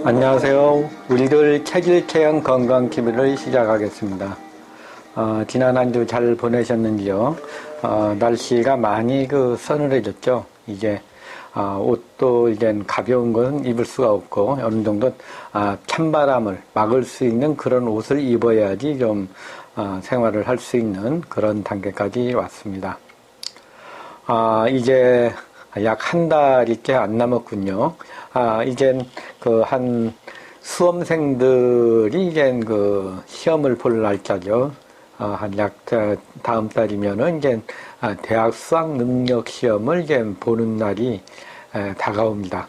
안녕하세요. 우리들 체질 체형 건강 TV를 시작하겠습니다. 지난 한 주 잘 보내셨는지요? 날씨가 많이 서늘해졌죠. 이제 옷도 이제 가벼운 건 입을 수가 없고 어느 정도 찬바람을 막을 수 있는 그런 옷을 입어야지 좀 생활을 할 수 있는 그런 단계까지 왔습니다. 이제 약 한 달이 채 안 남았군요. 이젠 한 수험생들이 이제 시험을 볼 날짜죠. 다음 달이면은 이제 대학 수학 능력 시험을 이제 보는 날이 다가옵니다.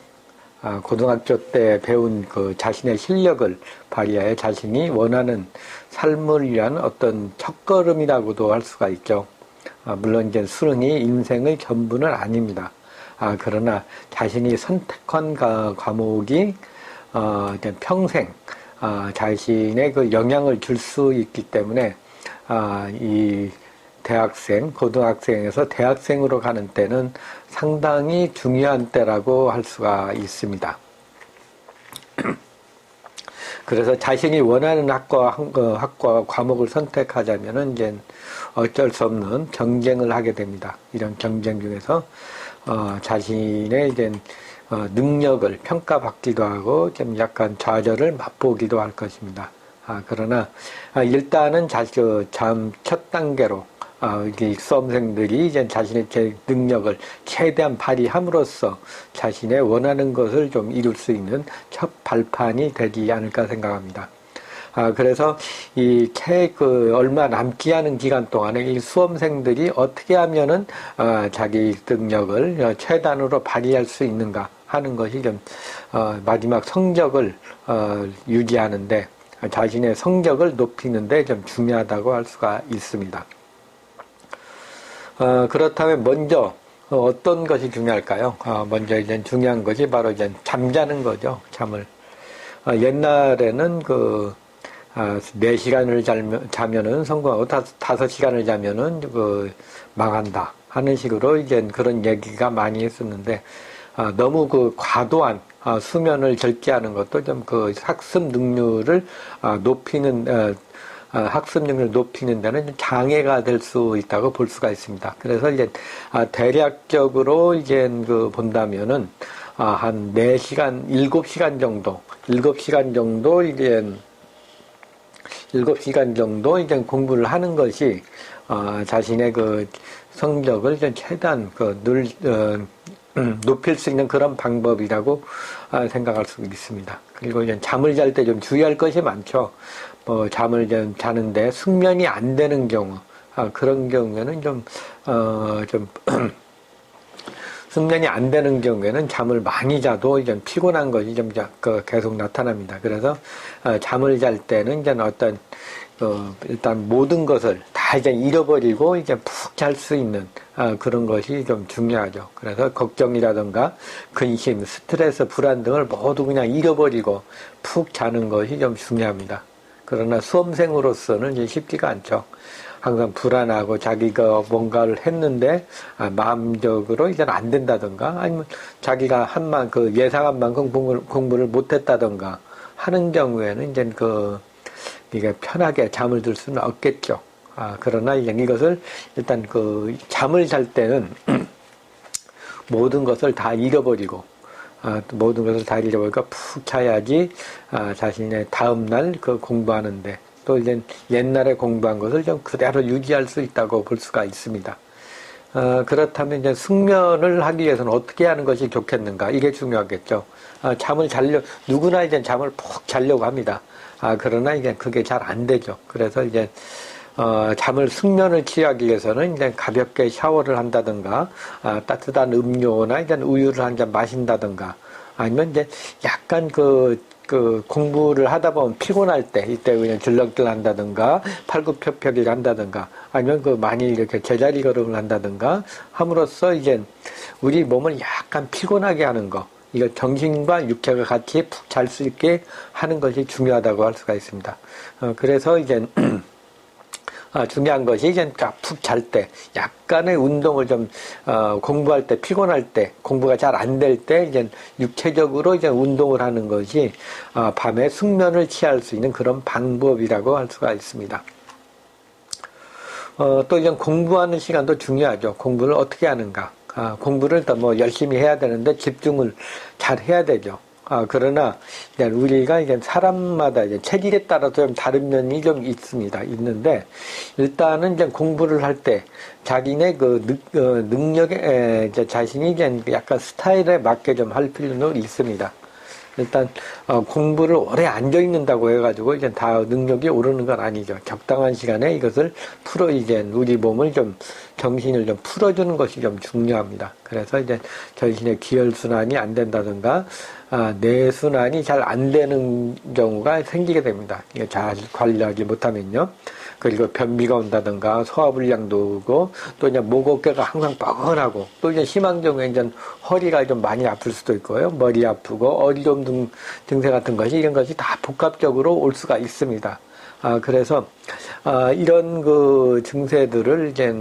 고등학교 때 배운 자신의 실력을 발휘하여 자신이 원하는 삶을 위한 어떤 첫걸음이라고도 할 수가 있죠. 물론 이제 수능이 인생의 전부는 아닙니다. 그러나 자신이 선택한 과목이 이제 평생 자신의 영향을 줄 수 있기 때문에 이 대학생, 고등학생에서 대학생으로 가는 때는 상당히 중요한 때라고 할 수가 있습니다. 그래서 자신이 원하는 학과 과목을 선택하자면은 이제 어쩔 수 없는 경쟁을 하게 됩니다. 이런 경쟁 중에서 자신의 이제 능력을 평가받기도 하고 좀 약간 좌절을 맛보기도 할 것입니다. 그러나 일단은 첫 단계로 이 수험생들이 이제 자신의 능력을 최대한 발휘함으로써 자신의 원하는 것을 좀 이룰 수 있는 첫 발판이 되지 않을까 생각합니다. 그래서 얼마 남지 않은 기간 동안에 이 수험생들이 어떻게 하면은 자기 능력을 최단으로 발휘할 수 있는가 하는 것이 좀 마지막 성적을 유지하는데 자신의 성적을 높이는데 좀 중요하다고 할 수가 있습니다. 그렇다면 먼저 어떤 것이 중요할까요? 먼저 이제 중요한 것이 바로 이제 잠자는 거죠. 잠을. 옛날에는 4시간을 자면은 성공하고 5시간을 자면은 망한다 하는 식으로 이제 그런 얘기가 많이 했었는데 너무 과도한 수면을 절제하는 것도 좀 학습 능률을 높이는 데는 장애가 될 수 있다고 볼 수가 있습니다. 그래서 이제 대략적으로 이제 본다면은 한 4시간, 7시간 정도 이제 공부를 하는 것이 자신의 성적을 최대한 높일 수 있는 그런 방법이라고 생각할 수 있습니다. 그리고 이제 잠을 잘 때 좀 주의할 것이 많죠. 잠을 자는데 숙면이 안 되는 경우, 그런 경우에는 숙면이 안 되는 경우에는 잠을 많이 자도 이제 피곤한 것이 좀 계속 나타납니다. 그래서 잠을 잘 때는 이제 일단 모든 것을 다 이제 잃어버리고 이제 푹 잘 수 있는 그런 것이 좀 중요하죠. 그래서 걱정이라든가 근심, 스트레스, 불안 등을 모두 그냥 잃어버리고 푹 자는 것이 좀 중요합니다. 그러나 수험생으로서는 이제 쉽지가 않죠. 항상 불안하고 자기가 뭔가를 했는데 마음적으로 이제는 안 된다든가 아니면 자기가 예상한 만큼 공부를 못했다든가 하는 경우에는 이제 이게 편하게 잠을 들 수는 없겠죠. 그러나 이제 이것을 일단 잠을 잘 때는 모든 것을 다 잃어버리고 푹 자야지 자신의 다음날 공부하는데 또 이제 옛날에 공부한 것을 좀 그대로 유지할 수 있다고 볼 수가 있습니다. 그렇다면 이제 숙면을 하기 위해서는 어떻게 하는 것이 좋겠는가? 이게 중요하겠죠. 누구나 이제 잠을 푹 자려고 합니다. 그러나 이제 그게 잘 안 되죠. 그래서 이제 숙면을 취하기 위해서는 이제 가볍게 샤워를 한다든가, 따뜻한 음료나 이제 우유를 한 잔 마신다든가, 아니면 이제 약간 공부를 하다 보면 피곤할 때, 이때 그냥 줄넘기를 한다든가, 팔굽혀펴기를 한다든가, 아니면 많이 이렇게 제자리 걸음을 한다든가, 함으로써 이제 우리 몸을 약간 피곤하게 하는 거, 이거 정신과 육체가 같이 푹 잘 수 있게 하는 것이 중요하다고 할 수가 있습니다. 그래서 이제, 중요한 것이 이제 푹 잘 때, 약간의 운동을 좀, 공부할 때, 피곤할 때, 공부가 잘 안 될 때, 이제 육체적으로 이제 운동을 하는 것이, 밤에 숙면을 취할 수 있는 그런 방법이라고 할 수가 있습니다. 또 이제 공부하는 시간도 중요하죠. 공부를 어떻게 하는가. 공부를 더 뭐 열심히 해야 되는데 집중을 잘 해야 되죠. 그러나, 이제 우리가 이제 사람마다 이제 체질에 따라서 좀 다른 면이 좀 있습니다. 있는데, 일단은 이제 공부를 할 때, 자기네 능력에, 이제 자신이 이제 약간 스타일에 맞게 좀 할 필요는 있습니다. 일단 공부를 오래 앉아 있는다고 해가지고 이제 다 능력이 오르는 건 아니죠. 적당한 시간에 이것을 이제 우리 몸을 좀 정신을 좀 풀어주는 것이 좀 중요합니다. 그래서 이제 전신의 기혈순환이 안 된다든가 뇌순환이 잘 안 되는 경우가 생기게 됩니다. 이게 잘 관리하지 못하면요. 그리고 변비가 온다든가 소화불량도 오고 또 이제 목 어깨가 항상 뻐근하고 또 이제 심한 경우에 이제 허리가 좀 많이 아플 수도 있고요. 머리 아프고 어지러움 증세 같은 것이 이런 것이 다 복합적으로 올 수가 있습니다. 그래서 이런 그 증세들을 이제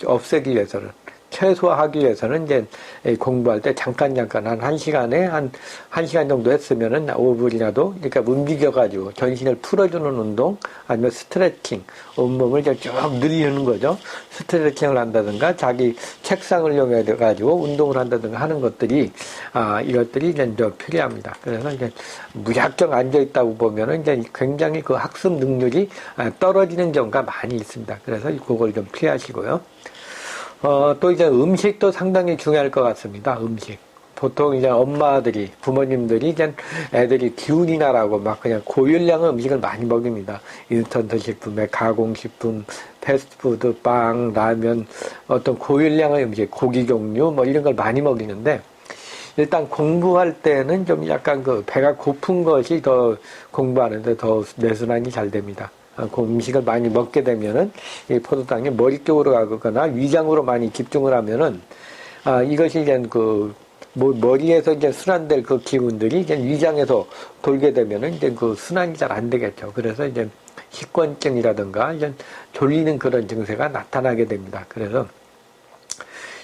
없애기 위해서는 최소화하기 위해서는 이제 공부할 때 잠깐 한 1시간에 한 1시간 정도 했으면은 5분이라도 그러니까 움직여가지고 전신을 풀어주는 운동 아니면 스트레칭 온몸을 쭉 늘리는 거죠. 스트레칭을 한다든가 자기 책상을 이용해가지고 운동을 한다든가 하는 것들이 이것들이 이제 필요합니다. 그래서 이제 무작정 앉아있다고 보면은 이제 굉장히 그 학습 능률이 떨어지는 경우가 많이 있습니다. 그래서 그걸 좀 피하시고요. 또 이제 음식도 상당히 중요할 것 같습니다. 음식. 보통 이제 엄마들이, 부모님들이 이제 애들이 기운이 나라고 막 그냥 고열량의 음식을 많이 먹입니다. 인스턴트 식품에 가공식품, 패스트푸드, 빵, 라면, 어떤 고열량의 음식, 고기 종류 뭐 이런 걸 많이 먹이는데 일단 공부할 때는 좀 약간 그 배가 고픈 것이 더 공부하는데 더 뇌순환이 잘 됩니다. 그 음식을 많이 먹게 되면은 이 포도당이 머리 쪽으로 가거나 위장으로 많이 집중을 하면은 이것이 이제 머리에서 이제 순환될 그 기운들이 이제 위장에서 돌게 되면은 이제 그 순환이 잘 안 되겠죠. 그래서 이제 식곤증이라든가 이제 졸리는 그런 증세가 나타나게 됩니다. 그래서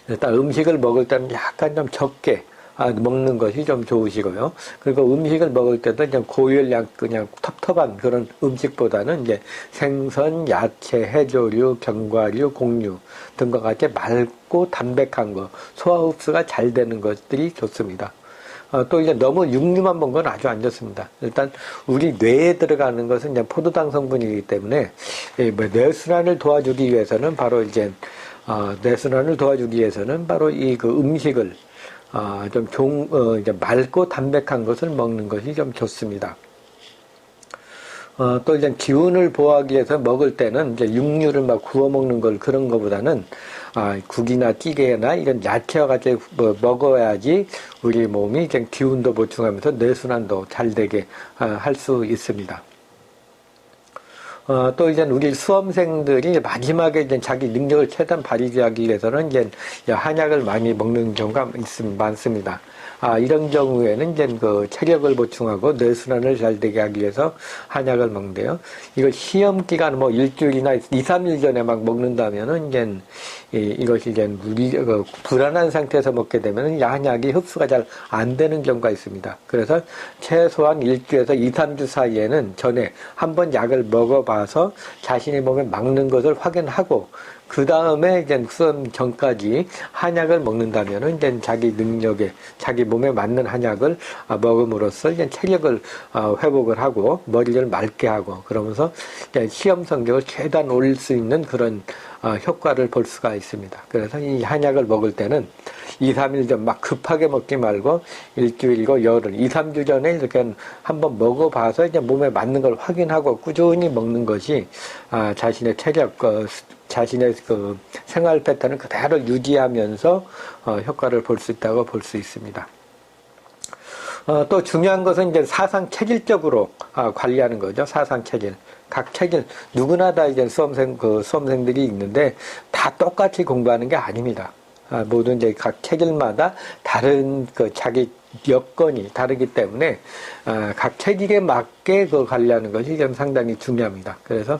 일단 음식을 먹을 때는 약간 좀 적게 먹는 것이 좀 좋으시고요. 그리고 음식을 먹을 때도 그냥 고열량, 그냥 텁텁한 그런 음식보다는 이제 생선, 야채, 해조류, 견과류, 곡류 등과 같이 맑고 담백한 거, 소화 흡수가 잘 되는 것들이 좋습니다. 또 이제 너무 육류만 먹는 건 아주 안 좋습니다. 일단 우리 뇌에 들어가는 것은 이제 포도당 성분이기 때문에 뇌순환을 도와주기 위해서는 바로 이제 뇌순환을 도와주기 위해서는 바로 이 그 음식을 이제 맑고 담백한 것을 먹는 것이 좀 좋습니다. 또 이제 기운을 보호하기 위해서 먹을 때는 이제 육류를 막 구워 먹는 걸 그런 거보다는 국이나 찌개나 이런 야채와 같이 먹어야지 우리 몸이 이제 기운도 보충하면서 뇌순환도 잘 되게 할 수 있습니다. 또 이제 우리 수험생들이 마지막에 이제 자기 능력을 최대한 발휘하기 위해서는 이제 한약을 많이 먹는 경우가 많습니다. 이런 경우에는 이제 그 체력을 보충하고 뇌순환을 잘 되게 하기 위해서 한약을 먹는데요. 이걸 시험 기간 뭐 일주일이나 2, 3일 전에 막 먹는다면은 이제 이것이 이제 불안한 상태에서 먹게 되면은 한약이 흡수가 잘 안 되는 경우가 있습니다. 그래서 최소한 일주에서 2, 3주 사이에는 전에 한번 약을 먹어봐서 자신의 몸에 맞는 것을 확인하고 그 다음에 이제 수험 전까지 한약을 먹는다면은 이제 자기 능력에, 자기 몸에 맞는 한약을 먹음으로써 이제 체력을 회복을 하고 머리를 맑게 하고 그러면서 이제 시험 성적을 최대한 올릴 수 있는 그런 효과를 볼 수가 있습니다. 그래서 이 한약을 먹을 때는 2, 3일 전 막 급하게 먹지 말고 일주일이고 열흘, 2, 3주 전에 이렇게 한번 먹어봐서 이제 몸에 맞는 걸 확인하고 꾸준히 먹는 것이 자신의 체력, 자신의 그 생활 패턴을 그대로 유지하면서 효과를 볼 수 있다고 볼 수 있습니다. 또 중요한 것은 이제 사상 체질적으로 관리하는 거죠. 사상 체질. 각 체질 누구나 다 이제 수험생들이 있는데 다 똑같이 공부하는 게 아닙니다. 모든 이제 각 체질마다 다른 그 자기 여건이 다르기 때문에 각 체질에 맞게 그 관리하는 것이 좀 상당히 중요합니다. 그래서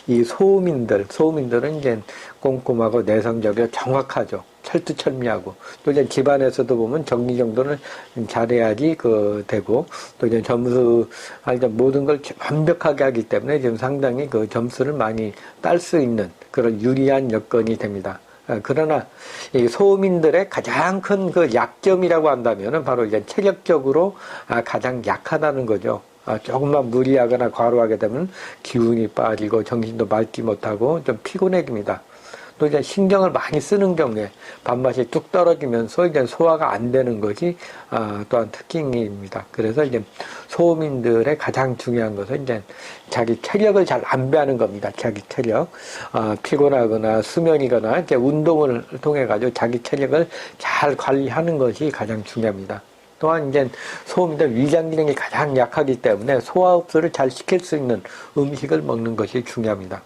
이 소음인들은 이제 꼼꼼하고 내성적이고 정확하죠. 철두철미하고 또 이제 집안에서도 보면 정리정돈을 잘해야지 되고 또 이제 점수할 때 모든 걸 완벽하게 하기 때문에 지금 상당히 그 점수를 많이 딸 수 있는 그런 유리한 여건이 됩니다. 그러나 이 소음인들의 가장 큰 그 약점이라고 한다면은 바로 이제 체력적으로 가장 약하다는 거죠. 조금만 무리하거나 과로하게 되면 기운이 빠지고 정신도 맑지 못하고 좀 피곤해집니다. 또 이제 신경을 많이 쓰는 경우에 밥맛이 뚝 떨어지면서 이제 소화가 안 되는 것이 또한 특징입니다. 그래서 이제 소음인들의 가장 중요한 것은 이제 자기 체력을 잘 안배하는 겁니다. 자기 체력. 피곤하거나 수면이거나 이제 운동을 통해 가지고 자기 체력을 잘 관리하는 것이 가장 중요합니다. 또한 이제 소음인들 위장 기능이 가장 약하기 때문에 소화 흡수를 잘 시킬 수 있는 음식을 먹는 것이 중요합니다.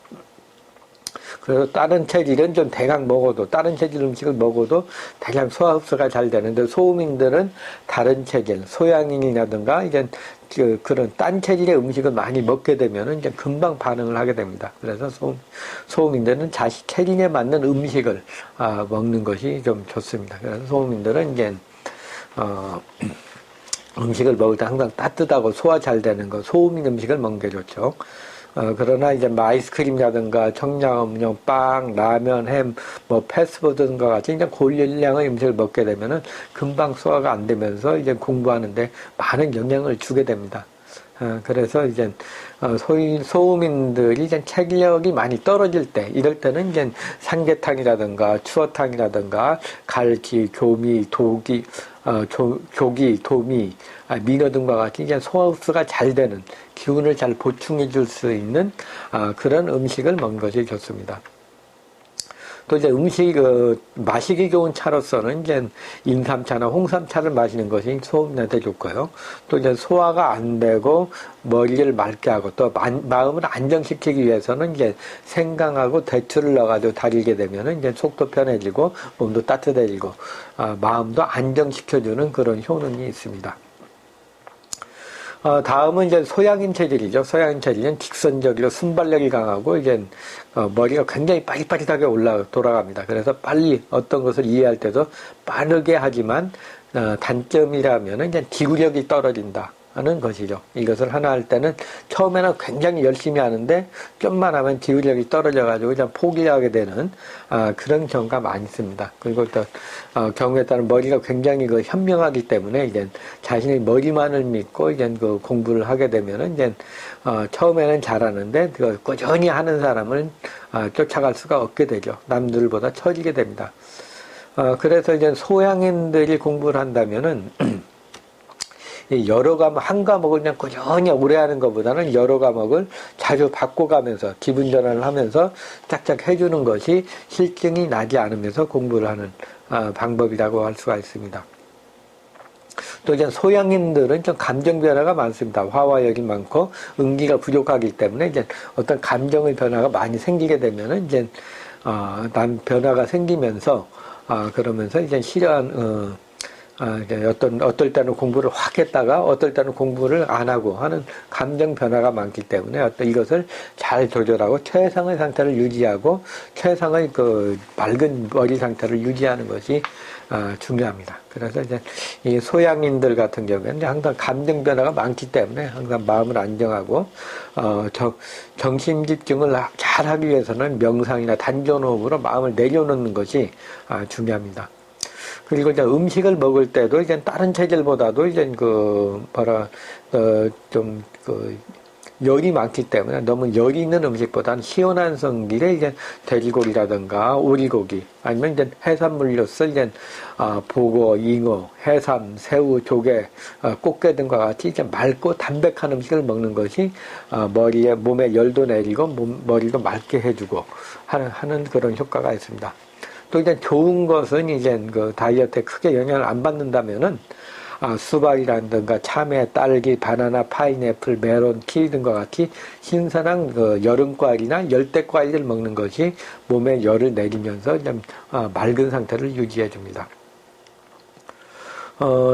그래서 다른 체질은 좀 대강 먹어도 다른 체질 음식을 먹어도 대강 소화 흡수가 잘 되는데 소음인들은 다른 체질 소양인이라든가 이제 그런 딴 체질의 음식을 많이 먹게 되면은 이제 금방 반응을 하게 됩니다. 그래서 소음인들은 자식 체질에 맞는 음식을 먹는 것이 좀 좋습니다. 그래서 소음인들은 이제 음식을 먹을 때 항상 따뜻하고 소화 잘 되는 거 소음인 음식을 먹는 게 좋죠. 그러나 이제 뭐 아이스크림이라든가 청량음료, 빵, 라면, 햄, 뭐 패스트푸드 등과 같이 이제 고열량의 음식을 먹게 되면은 금방 소화가 안 되면서 이제 공부하는데 많은 영향을 주게 됩니다. 그래서 이제 소음인들이 이제 체력이 많이 떨어질 때 이럴 때는 이제 삼계탕이라든가 추어탕이라든가 갈치, 교미, 조기, 도미, 민어 등과 같이 이제 소화 흡수가 잘 되는 기운을 잘 보충해 줄 수 있는 그런 음식을 먹는 것이 좋습니다. 또 이제 마시기 좋은 차로서는 이제 인삼차나 홍삼차를 마시는 것이 소음인한테 좋고요. 또 이제 소화가 안 되고 머리를 맑게 하고 또 마음을 안정시키기 위해서는 이제 생강하고 대추를 넣어가지고 달이게 되면은 이제 속도 편해지고 몸도 따뜻해지고 마음도 안정시켜주는 그런 효능이 있습니다. 다음은 이제 소양인 체질이죠. 소양인 체질은 직선적이고 순발력이 강하고 이제 머리가 굉장히 빠릿빠릿하게 돌아갑니다. 그래서 빨리 어떤 것을 이해할 때도 빠르게 하지만 단점이라면은 이제 기구력이 떨어진다 하는 것이죠. 이것을 하나 할 때는 처음에는 굉장히 열심히 하는데 좀만 하면 기구력이 떨어져가지고 그냥 포기하게 되는 그런 경우가 많이 있습니다. 그리고 또 경우에 따른 머리가 굉장히 현명하기 때문에 이제 자신의 머리만을 믿고 이제 공부를 하게 되면은 이제 처음에는 잘하는데 꾸준히 하는 사람을 쫓아갈 수가 없게 되죠. 남들보다 처지게 됩니다. 그래서 이제 소양인들이 공부를 한다면은 여러 과목, 한 과목을 그냥 꾸준히 오래 하는 것보다는 여러 과목을 자주 바꿔가면서 기분 전환을 하면서 짝짝 해주는 것이 실증이 나지 않으면서 공부를 하는 방법이라고 할 수가 있습니다. 또 이제 소양인들은 좀 감정 변화가 많습니다. 화와역이 많고 응기가 부족하기 때문에 이제 어떤 감정의 변화가 많이 생기게 되면은 이제 변화가 생기면서 그러면서 이제 어떨 때는 공부를 확 했다가 어떨 때는 공부를 안 하고 하는 감정 변화가 많기 때문에 이것을 잘 조절하고 최상의 상태를 유지하고 최상의 맑은 머리 상태를 유지하는 것이 중요합니다. 그래서 이제 이 소양인들 같은 경우에는 항상 감정 변화가 많기 때문에 항상 마음을 안정하고 정신 집중을 잘 하기 위해서는 명상이나 단전호흡으로 마음을 내려놓는 것이 중요합니다. 그리고 이제 음식을 먹을 때도 이제 다른 체질보다도 이제 열이 많기 때문에 너무 열이 있는 음식보다는 시원한 성질의 이제 돼지고기라든가 오리고기 아니면 이제 해산물로서 이제 보고, 잉어, 해삼, 새우, 조개, 꽃게 등과 같이 이제 맑고 담백한 음식을 먹는 것이 몸에 열도 내리고 머리도 맑게 해주고 하는 그런 효과가 있습니다. 또 이제 좋은 것은 이제 다이어트에 크게 영향을 안 받는다면은 수박이라든가 참외, 딸기, 바나나, 파인애플, 메론, 키위 등과 같이 신선한 그 여름과일이나 열대과일을 먹는 것이 몸에 열을 내리면서 좀 맑은 상태를 유지해 줍니다.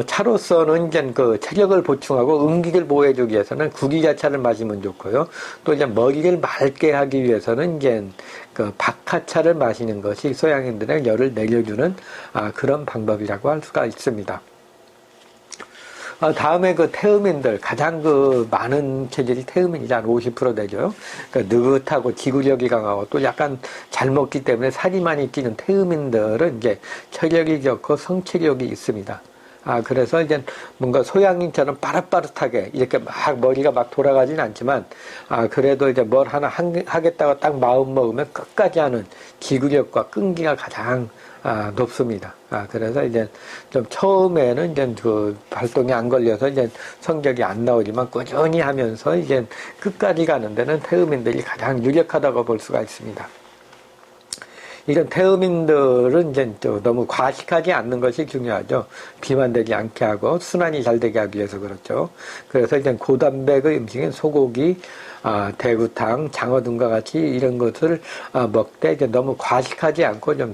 차로서는 이제 그 체력을 보충하고 음기를 보호해주기 위해서는 구기자차를 마시면 좋고요. 또 이제 머리를 맑게 하기 위해서는 이제 그 박하차를 마시는 것이 소양인들의 열을 내려주는 그런 방법이라고 할 수가 있습니다. 다음에 그 태음인들, 가장 그 많은 체질이 태음인이지 한 50% 되죠. 그러니까 느긋하고 지구력이 강하고 또 약간 잘 먹기 때문에 살이 많이 찌는 태음인들은 이제 체력이 좋고 성체력이 있습니다. 그래서 이제 뭔가 소양인처럼 빠릇빠릇하게 이렇게 막 머리가 막 돌아가진 않지만, 그래도 이제 뭘 하나 하겠다고 딱 마음 먹으면 끝까지 하는 지구력과 끈기가 가장 높습니다. 그래서 이제 좀 처음에는 이제 그 활동이 안 걸려서 이제 성적이 안 나오지만 꾸준히 하면서 이제 끝까지 가는 데는 태음인들이 가장 유력하다고 볼 수가 있습니다. 이런 태음인들은 이제 너무 과식하지 않는 것이 중요하죠. 비만되지 않게 하고 순환이 잘 되게 하기 위해서 그렇죠. 그래서 이제 고단백의 음식인 소고기, 대구탕, 장어 등과 같이 이런 것을 먹되 이제 너무 과식하지 않고 좀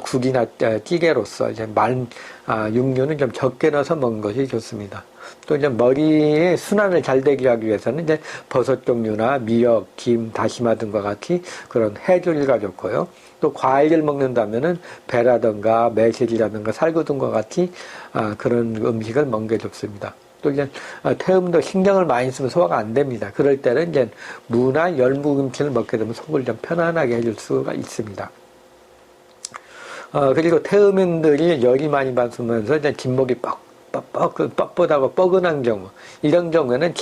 국이나 찌개로서 이제 육류는 좀 적게 넣어서 먹는 것이 좋습니다. 또 이제 머리의 순환을 잘 되게 하기 위해서는 이제 버섯 종류나 미역, 김, 다시마 등과 같이 그런 해조류가 좋고요. 또 과일을 먹는다면은 배라든가 매실이라든가 살구 등과 같이 그런 음식을 먹는 게 좋습니다. 또 이제 태음도 신경을 많이 쓰면 소화가 안 됩니다. 그럴 때는 이제 무나 열무김치를 먹게 되면 속을 좀 편안하게 해줄 수가 있습니다. 그리고 태음인들이 열이 많이 받으면서 이제 뒷목이 뻣뻣하고 뻐근한 경우, 이런 경우에는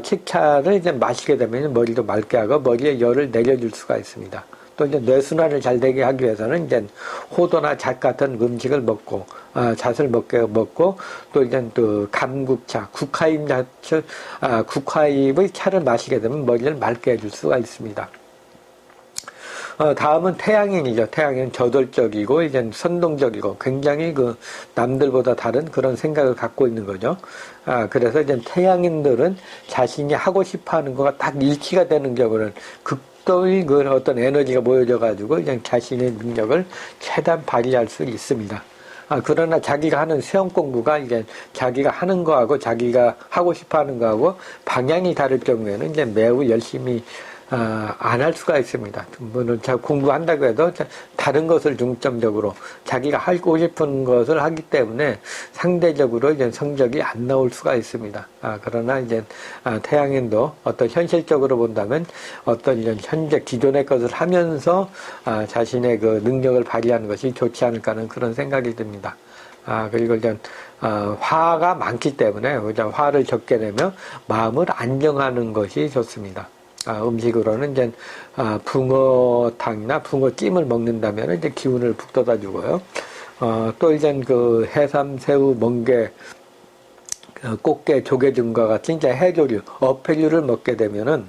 칡차를 이제 마시게 되면 머리도 맑게 하고 머리에 열을 내려줄 수가 있습니다. 또 이제 뇌순환을 잘 되게 하기 위해서는 이제 호도나 잣 같은 음식을 먹고, 잣을 먹고, 또 이제 또 감국차, 국화잎의 차를 마시게 되면 머리를 맑게 해줄 수가 있습니다. 다음은 태양인이죠. 태양인은 저돌적이고, 이제 선동적이고, 굉장히 그, 남들보다 다른 그런 생각을 갖고 있는 거죠. 그래서 이제 태양인들은 자신이 하고 싶어 하는 거가 딱 일치가 되는 경우는 극도의 그 어떤 에너지가 모여져가지고, 그냥 자신의 능력을 최대한 발휘할 수 있습니다. 그러나 자기가 하는 시험 공부가 이제 자기가 하는 거하고 자기가 하고 싶어 하는 거하고 방향이 다를 경우에는 이제 매우 열심히 안 할 수가 있습니다. 물론 공부한다고 해도 다른 것을 중점적으로 자기가 하고 싶은 것을 하기 때문에 상대적으로 이제 성적이 안 나올 수가 있습니다. 그러나 이제 태양인도 어떤 현실적으로 본다면 어떤 이런 현재 기존의 것을 하면서 자신의 그 능력을 발휘하는 것이 좋지 않을까 하는 그런 생각이 듭니다. 그리고 이제 화가 많기 때문에 화를 적게 내며 마음을 안정하는 것이 좋습니다. 음식으로는 이제 붕어탕이나 붕어찜을 먹는다면 이제 기운을 북돋아 주고요. 또 이제 그 해삼, 새우, 멍게, 꽃게, 조개 등과 같은 이제 해조류, 어패류를 먹게 되면은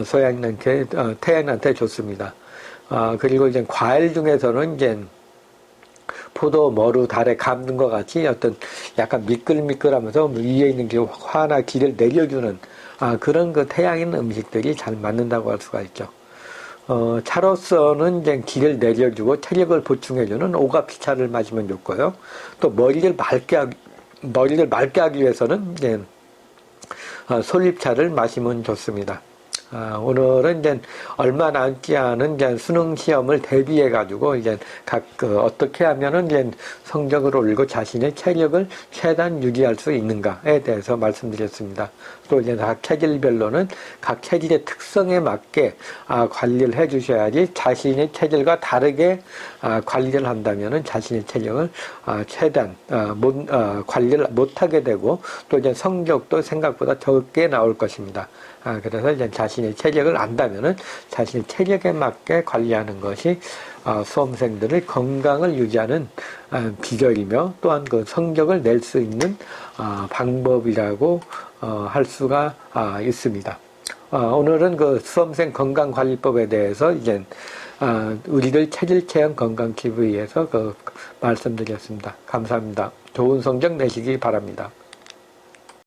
소양인한테 태양한테 좋습니다. 그리고 이제 과일 중에서는 이제 포도, 머루, 달에 감 등과 같이 어떤 약간 미끌미끌하면서 위에 있는 그 화나 기를 내려주는 그런 그 태양인 음식들이 잘 맞는다고 할 수가 있죠. 차로서는 이제 기를 내려주고 체력을 보충해주는 오가피차를 마시면 좋고요. 또 머리를 맑게 하기 위해서는 이제 솔잎차를 마시면 좋습니다. 오늘은 이제 얼마 남지 않은 이제 수능 시험을 대비해 가지고 이제 어떻게 하면은 이제 성적을 올리고 자신의 체력을 최대한 유지할 수 있는가에 대해서 말씀드렸습니다. 또 이제 각 체질별로는 각 체질의 특성에 맞게 관리를 해 주셔야지 자신의 체질과 다르게 관리를 한다면은 자신의 체력을 최대한 관리를 못하게 되고 또 이제 성적도 생각보다 적게 나올 것입니다. 그래서 이제 자신의 체력을 안다면은 자신의 체력에 맞게 관리하는 것이 수험생들의 건강을 유지하는 비결이며 또한 그 성적을 낼 수 있는 방법이라고 할 수가 있습니다. 오늘은 그 수험생 건강관리법에 대해서 이제 우리들 체질 체형 건강 TV에서 말씀드렸습니다. 감사합니다. 좋은 성적 내시기 바랍니다.